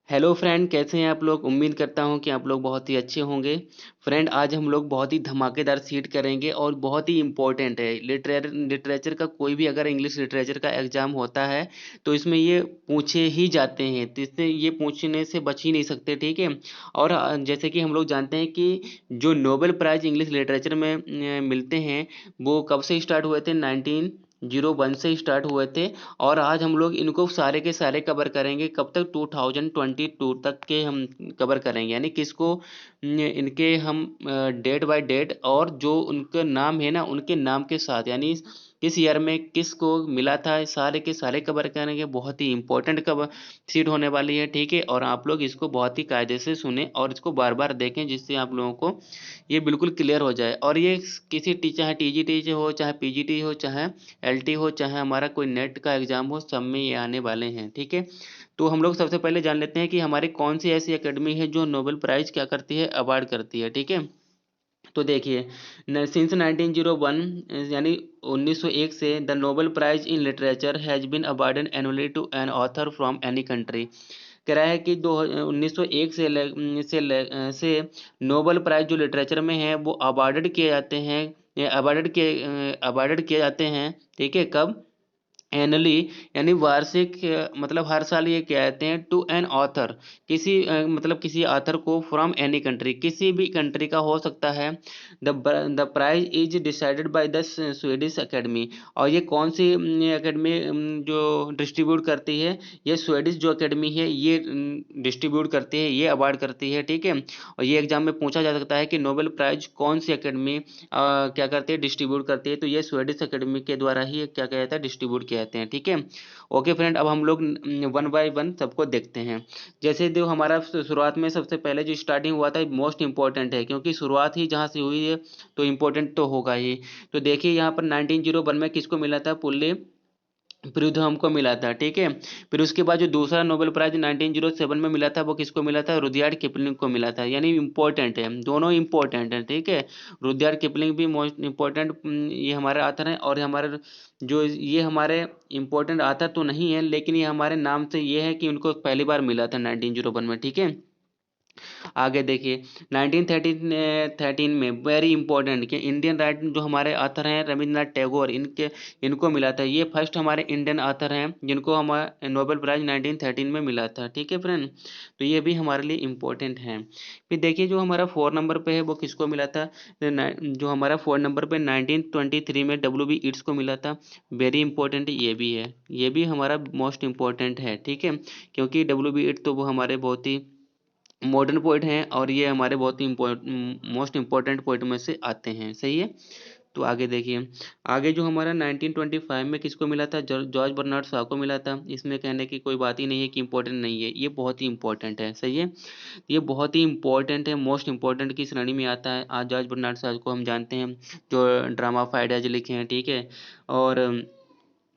Hello friend, कैसे हैं आप लोग। उम्मीद करता हूं कि आप लोग बहुत ही अच्छे होंगे। फ्रेंड, आज हम लोग बहुत ही धमाकेदार सीट करेंगे और बहुत ही इम्पोर्टेंट है। लिटरेचर का कोई भी अगर इंग्लिश लिटरेचर का एग्जाम होता है तो इसमें ये पूछे ही जाते हैं, तो इससे ये पूछने से बच ही नहीं सकते, ठीक है। और जैसे कि हम लोग जानते हैं कि जो नोबेल प्राइज इंग्लिश लिटरेचर में मिलते हैं वो कब से स्टार्ट हुए थे। 1901 से स्टार्ट हुए थे। और आज हम लोग इनको सारे के सारे कवर करेंगे। कब तक? 2022 तक के हम कवर करेंगे, यानी किसको इनके हम डेट बाय डेट, और जो उनका नाम है ना उनके नाम के साथ, यानी किस ईयर में किसको मिला था, सारे के सारे कवर करेंगे। बहुत ही इंपॉर्टेंट कवर सीट होने वाली है, ठीक है। और आप लोग इसको बहुत ही कायदे से सुने और इसको बार बार देखें, जिससे आप लोगों को ये बिल्कुल क्लियर हो जाए। और ये किसी चाहे टीजीटी हो, चाहे पीजीटी हो, चाहे एलटी हो, चाहे हमारा कोई नेट का एग्जाम हो, सब में ये आने वाले हैं, ठीक है। तो हम लोग सबसे पहले जान लेते हैं कि हमारी कौन सी ऐसी एकेडमी है जो नोबेल प्राइज क्या करती है, अवार्ड करती है, ठीक है। तो देखिए, सिंस 1901 यानी 1901 से the Nobel prize in literature has been awarded annually to an author from any country. कह रहा है कि 1901 से नोबेल प्राइज जो लिटरेचर में है वो अवार्डेड किए जाते हैं, अवार्डेड किए जाते हैं, ठीक है। कब? एनअली, यानी वार्षिक, मतलब हर साल ये कहते हैं टू एन ऑथर, किसी मतलब किसी ऑथर को, फ्रॉम एनी कंट्री, किसी भी कंट्री का हो सकता है। The prize is decided by the Swedish Academy. और ये कौन सी एकेडमी जो डिस्ट्रीब्यूट करती है? ये स्वीडिश जो एकेडमी है ये डिस्ट्रीब्यूट करती है, ये अवार्ड करती है, ठीक है। और ये एग्जाम में पूछा जा सकता है कि नोबेल प्राइज कौन सी एकेडमी क्या करती है, डिस्ट्रीब्यूट करती है। तो ये स्वीडिश एकेडमी के द्वारा ही क्या किया जाता है, डिस्ट्रीब्यूट किया जाते हैं, ठीक है। ओके फ्रेंड, अब हम लोग वन बाय वन सबको देखते हैं। जैसे जो हमारा शुरुआत में सबसे पहले जो स्टार्टिंग हुआ था मोस्ट इंपॉर्टेंट है, क्योंकि शुरुआत ही जहाँ से हुई है तो इम्पोर्टेंट तो होगा ही। तो देखिए यहाँ पर 1901 में किसको मिला था? पुल्ले प्रीतम को मिला था, ठीक है। फिर उसके बाद जो दूसरा नोबेल प्राइज 1907 में मिला था वो किसको मिला था? रुडयार्ड किपलिंग को मिला था। यानी इम्पोर्टेंट है, दोनों इम्पोर्टेंट है, ठीक है। रुडयार्ड किपलिंग भी मोस्ट इम्पोर्टेंट ये हमारे आथर हैं। और हमारे जो ये हमारे इम्पोर्टेंट आथर तो नहीं है, लेकिन ये हमारे नाम से ये है कि उनको पहली बार मिला था 1901 में, ठीक है। आगे देखिए, 1913 में वेरी इंपॉर्टेंट कि इंडियन राइट जो हमारे ऑथर हैं रविंद्रनाथ टैगोर, इनको मिला था। ये फर्स्ट हमारे इंडियन ऑथर हैं जिनको हमारे नोबेल प्राइज 1913 में मिला था, ठीक है फ्रेंड। तो ये भी हमारे लिए इम्पोर्टेंट है। फिर देखिए जो हमारा 4 नंबर पे है वो किसको मिला था? जो हमारा 4 नंबर पे 1923 में WB ईट्स को मिला था। वेरी इंपॉर्टेंट ये भी है, ये भी हमारा मोस्ट इम्पोर्टेंट है, ठीक है। क्योंकि WB ईट्स तो वो हमारे बहुत ही मॉडर्न पोइट हैं और ये हमारे बहुत ही मोस्ट इम्पोर्टेंट पोइट में से आते हैं, सही है। तो आगे देखिए, आगे जो हमारा 1925 में किसको मिला था? जॉर्ज बर्नार्ड शॉ को मिला था। इसमें कहने की कोई बात ही नहीं है कि इंपॉर्टेंट नहीं है, ये बहुत ही इंपॉर्टेंट है, सही है। ये बहुत ही इंपॉर्टेंट है, मोस्ट इंपॉर्टेंट की श्रेणी में आता है। आज जॉर्ज बर्नार्ड शॉ को हम जानते हैं, जो ड्रामा ऑफ आइडियाज लिखे हैं, ठीक है। और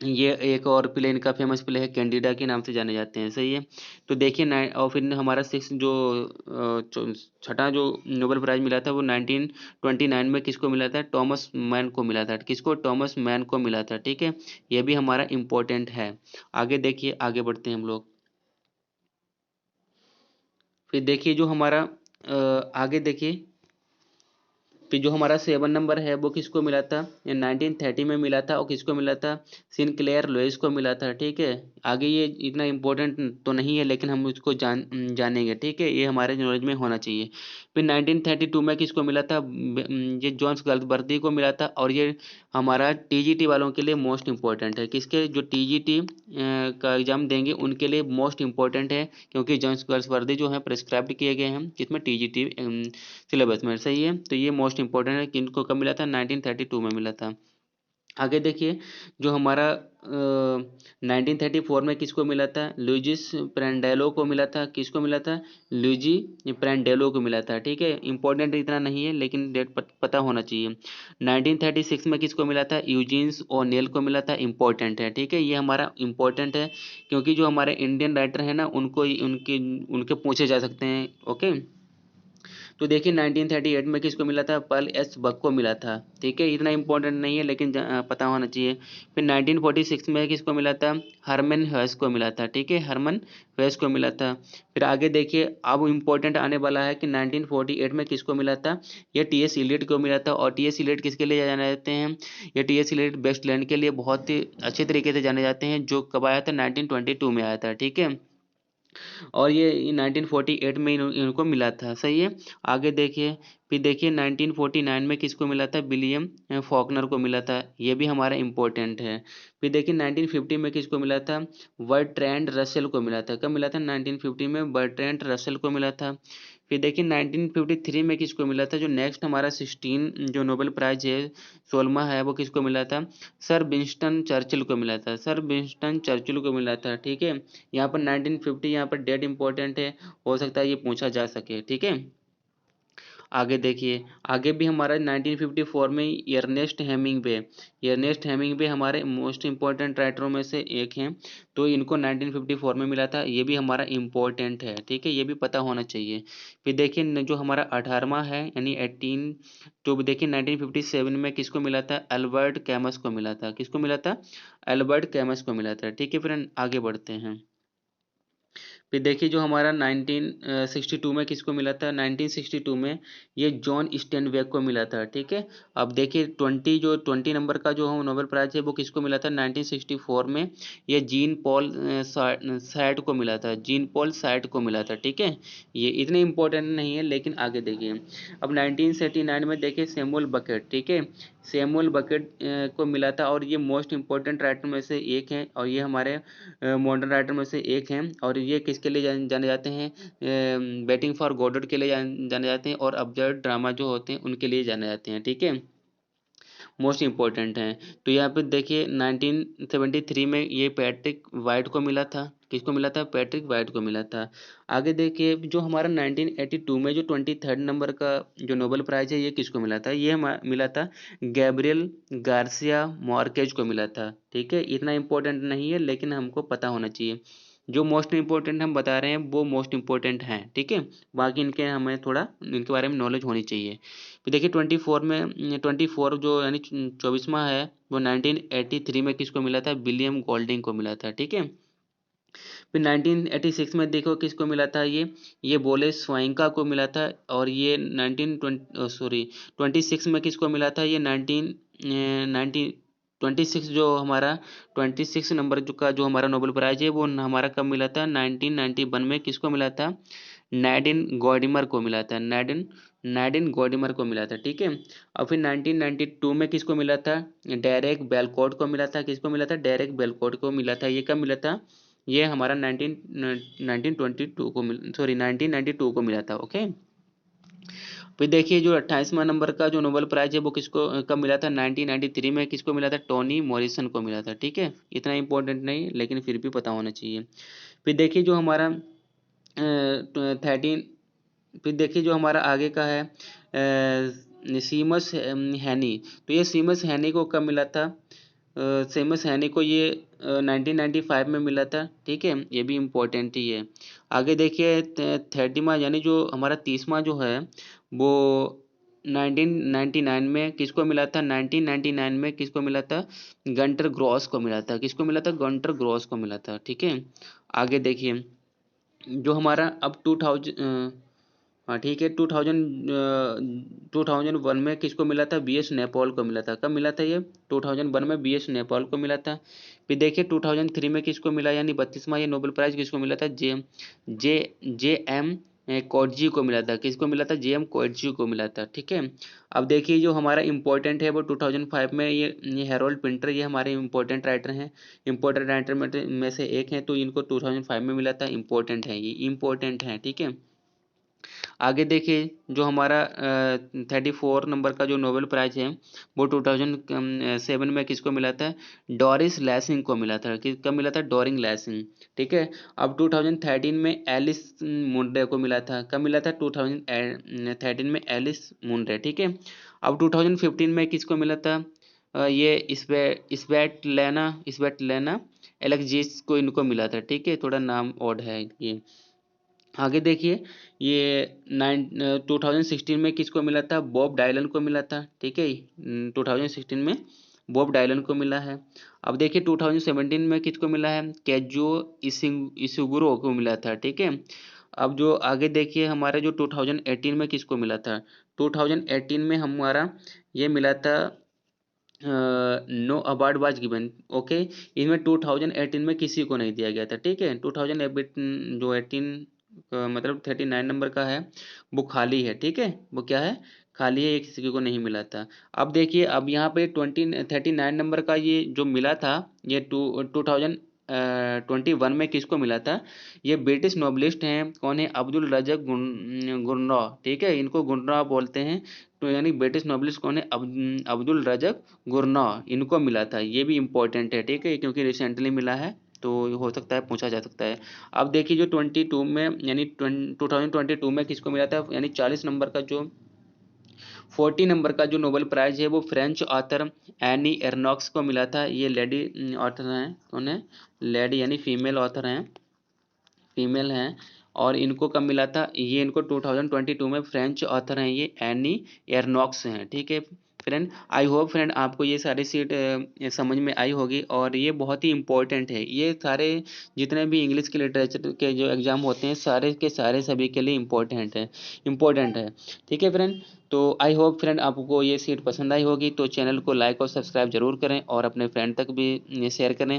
ये एक और प्ले, इनका फेमस प्ले है कैंडिडा के नाम से जाने जाते हैं, सही है। तो देखिए और फिर हमारा सिक्स जो छठा जो नोबेल प्राइज मिला था वो 1929 में किसको मिला था? टॉमस मैन को मिला था। किसको? टॉमस मैन को मिला था, ठीक है। ये भी हमारा इम्पोर्टेंट है। आगे देखिए, आगे बढ़ते हैं हम लोग। फिर देखिए जो हमारा आगे देखिए, फिर जो हमारा 7 नंबर है वो किसको मिला था? ये 1930 में मिला था। और किसको मिला था? सिनक्लेयर लुईस को मिला था, ठीक है। आगे ये इतना इम्पोर्टेंट तो नहीं है, लेकिन हम उसको जानेंगे, ठीक है। ये हमारे नॉलेज में होना चाहिए। फिर 1932 में किसको मिला था? ये जॉन्स गल्सवर्दी को मिला था। और ये हमारा टीजीटी वालों के लिए मोस्ट इम्पोर्टेंट है। किसके? जो टीजीटी का एग्जाम देंगे उनके लिए मोस्ट इम्पोर्टेंट है, क्योंकि जॉन्स गल्सवर्दी जो है प्रिस्क्राइब्ड किए गए हैं किसमें? टीजीटी सिलेबस में, सही है। तो ये मोस्ट इंपॉर्टेंट है कि इनको कब मिला था? 1932 में मिला था। आगे देखिए, जो हमारा 1934 में किसको मिला था? लुइजिस प्रेंडेलो को मिला था। किसको मिला था? लुइजी प्रेंडेलो को मिला था, ठीक है। इंपॉर्टेंट इतना नहीं है, लेकिन डेट पता होना चाहिए। 1936 में किसको मिला था? यूजीन्स ओनेल को मिला था। इंपॉर्टेंट है, ठीक है। ये हमारा इंपॉर्टेंट है, क्योंकि जो हमारे इंडियन राइटर है ना उनको उनके उनके पूछे जा सकते हैं, ओके। तो देखिए 1938 में किसको मिला था, पर्ल एस बक को मिला था। ठीक है, इतना इंपॉर्टेंट नहीं है लेकिन पता होना चाहिए। फिर 1946 में किसको मिला था, हरमन हेस को मिला था। ठीक है, हरमन हेस को मिला था। फिर आगे देखिए, अब इम्पोर्टेंट आने वाला है कि 1948 में किसको मिला था, ये टी एस इलियट को मिला था। और टी एस इलियट किसके लिए जाने जाते हैं, ये टी एस इलियट वेस्टलैंड के लिए बहुत ही अच्छे तरीके से जाने जाते हैं, जो कब आया था, 1922 में आया था। ठीक है, और ये 1948 में इनको मिला था। सही है, आगे देखिए। फिर देखिए 1949 में किसको मिला था, विलियम फॉकनर को मिला था, ये भी हमारा इम्पोर्टेंट है। फिर देखिए 1950 में किसको मिला था, बर्ट्रैंड रसेल को मिला था। कब मिला था, 1950 में बर्ट्रैंड रसेल को मिला था। फिर देखिए 1953 में किसको मिला था, जो नेक्स्ट हमारा 16 जो नोबेल प्राइज है, 16वां है, वो किसको मिला था, सर विंस्टन चर्चिल को मिला था। सर विंस्टन चर्चिल को मिला था। ठीक है, यहाँ पर 1950 यहाँ पर डेट इंपॉर्टेंट है, हो सकता है ये पूछा जा सके। ठीक है, आगे देखिए, आगे भी हमारा 1954 में एर्नेस्ट हेमिंगवे हमारे मोस्ट इंपॉर्टेंट राइटरों में से एक हैं, तो इनको 1954 में मिला था, ये भी हमारा इम्पोर्टेंट है। ठीक है, ये भी पता होना चाहिए। फिर देखिए जो हमारा 18वां है यानी 18, तो देखिए 1957 में किसको मिला था, अल्बर्ट कैमस को मिला था। किसको मिला था, अल्बर्ट कैमस को मिला था। ठीक है, फिर आगे बढ़ते हैं। फिर देखिए जो हमारा 1962 में किसको मिला था, 1962 में ये जॉन स्टेनबेक को मिला था। ठीक है, अब देखिए 20 नंबर का जो नोबेल प्राइज है वो किसको मिला था, 1964 में ये जीन पॉल सार्ट को मिला था। जीन पॉल सार्ट को मिला था। ठीक है, ये इतने इंपॉर्टेंट नहीं है, लेकिन आगे देखिए। अब 1979 में देखिए सैमुअल बकेट, ठीक है, सैमुअल बकेट को मिला था, और ये मोस्ट इंपॉर्टेंट राइटर में से एक हैं, और ये हमारे मॉडर्न राइटर में से एक हैं। और ये किसके लिए जाने जाते हैं, वेटिंग फॉर गॉडोट के लिए जाने जाते हैं, और अब्सर्ड ड्रामा जो होते हैं उनके लिए जाने जाते हैं। ठीक है, मोस्ट इंपॉर्टेंट हैं। तो यहाँ पे देखिए 1973 में ये पैट्रिक वाइट को मिला था। किसको मिला था, पैट्रिक वाइट को मिला था। आगे देखिए जो हमारा 1982 में जो 23rd नंबर का जो नोबेल प्राइज है, ये किसको मिला था, ये मिला था गैब्रियल गार्सिया मार्केज को मिला था। ठीक है, इतना इंपॉर्टेंट नहीं है, लेकिन हमको पता होना चाहिए। जो मोस्ट इंपॉर्टेंट हम बता रहे हैं वो मोस्ट इंपॉर्टेंट हैं। ठीक है, बाकी इनके हमें थोड़ा इनके बारे में नॉलेज होनी चाहिए। फिर देखिए 24 जो यानी 24वां है, वो 1983 में किसको मिला था, विलियम गोल्डिंग को मिला था। ठीक है, फिर 1986 में देखो किसको मिला था, ये बोले स्वाइंका को मिला था। और ये 26 में किसको मिला था, ये 26 जो हमारा 26 नंबर जो हमारा नोबेल प्राइज है, वो हमारा कब मिला था, 1991 में किसको मिला था, नैडिन गॉर्डिमर को मिला था। नैडिन नैडिन गॉर्डिमर को मिला था। ठीक है, और फिर 1992 में किसको मिला था, डेरेक बेलकोट को मिला था। किसको मिला था, डेरेक बेलकोट को मिला था। ये कब मिला था, ये हमारा 1922 को 1992 को मिला था। ओके, फिर देखिए जो 28वां नंबर का जो नोबेल प्राइज है वो किसको कब मिला था, 1993 में किसको मिला था, टोनी मॉरिसन को मिला था। ठीक है, इतना इंपॉर्टेंट नहीं, लेकिन फिर भी पता होना चाहिए। फिर देखिए जो हमारा 13, फिर देखिए जो हमारा आगे का है सीमस हैनी। तो ये सीमस हैनी को कब मिला था, सेमस हैनी को ये 1995 में मिला था। ठीक है, ये भी इम्पोर्टेंट ही है। आगे देखिए 30वां यानी जो हमारा 30वां जो है वो 1999 में किसको मिला था, 1999 में किसको मिला था, गंटर ग्रॉस को मिला था। किसको मिला था, गंटर ग्रॉस को मिला था। ठीक है, आगे देखिए जो हमारा अब 2000 हाँ ठीक है, 2001 में किसको मिला था, बी एस नेपाल को मिला था। कब मिला था ये, 2001 में बी एस नेपाल को मिला था। फिर देखिए 2003 में किसको मिला, यानी 32वां ये नोबेल प्राइज किसको मिला था, जे जे जे एम कोटजी को मिला था। किसको मिला था, जे एम कोटजी को मिला था। ठीक है, अब देखिए जो हमारा इंपॉर्टेंट है वो 2005 में ये हैरोल्ड पिंटर, ये हमारे इंपॉर्टेंट राइटर हैं, इंपॉर्टेंट राइटर में से एक हैं, तो इनको 2005 में मिला था। इंपॉर्टेंट है, ये इंपॉर्टेंट है। ठीक है, आगे देखिए जो हमारा 34 नंबर का जो नोबेल प्राइज है वो 2007 में किसको मिला था, डोरिस लैसिंग को मिला था। कब मिला था, डोरिंग लैसिंग। ठीक है, अब 2013 में एलिस मुंड्रे को मिला था। कब मिला था, 2013 में एलिस मुंड्रे। ठीक है, अब 2015 में किसको मिला था, ये स्वेटलेना एलेक्जीस को इनको मिला था। ठीक है, थोड़ा नाम ऑड है ये। आगे देखिए, ये 2016 में किसको मिला था? बॉब डायलन को मिला था, ठीक है। 2016 में बॉब डायलन को मिला है। अब देखिए 2017 में किसको मिला है? केजो इशिगुरो को मिला था, ठीक है। अब जो आगे देखिए, हमारे जो 2018 में किसको मिला था? 2018 में हमारा ये मिला था, no award was given, okay. इसमें 2018 में किसी को नहीं दिया गया था, ठीक है। 2018 जो 18 मतलब 39 नंबर का है, वो खाली है, ठीक है। वो क्या है? खाली है, ये किसी को नहीं मिला था। अब देखिए, अब यहाँ पे 39 नंबर का ये जो मिला था, ये 2021 में किसको मिला था? ये ब्रिटिश नोबलिस्ट हैं, कौन है? अब्दुल रज़क गुर्नो, ठीक है। इनको गुर्नो बोलते हैं। तो यानी ब्रिटिश नोबलिस्ट कौन है? अब्दुल रज़क गुर्नो, इनको मिला था। ये भी इम्पोर्टेंट है, ठीक है, क्योंकि रिसेंटली मिला है, तो हो सकता है पूछा जा सकता है। अब देखिए जो 22 में यानी 2022 में किसको मिला था? यानी 40 नंबर का जो 40 नंबर का जो नोबेल प्राइज है, वो फ्रेंच ऑथर एनी एर्नॉक्स को मिला था। ये लेडी ऑथर हैं, कौन है? लेडी यानी फीमेल ऑथर हैं, फीमेल हैं। और इनको कब मिला था? ये इनको 2022 में, फ्रेंच ऑथर हैं ये, एनी एर्नॉक्स हैं, ठीक है फ्रेंड। आई होप फ्रेंड आपको ये सारी सीट समझ में आई होगी, और ये बहुत ही इंपॉर्टेंट है। ये सारे जितने भी इंग्लिश के लिटरेचर के जो एग्जाम होते हैं, सारे के सारे सभी के लिए इम्पोर्टेंट है, ठीक है फ्रेंड। तो आई होप फ्रेंड आपको ये सीट पसंद आई होगी, तो चैनल को लाइक और सब्सक्राइब जरूर करें, और अपने फ्रेंड तक भी ये शेयर करें।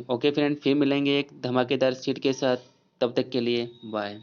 ओके फ्रेंड, फिर मिलेंगे एक धमाकेदार सीट के साथ, तब तक के लिए बाय।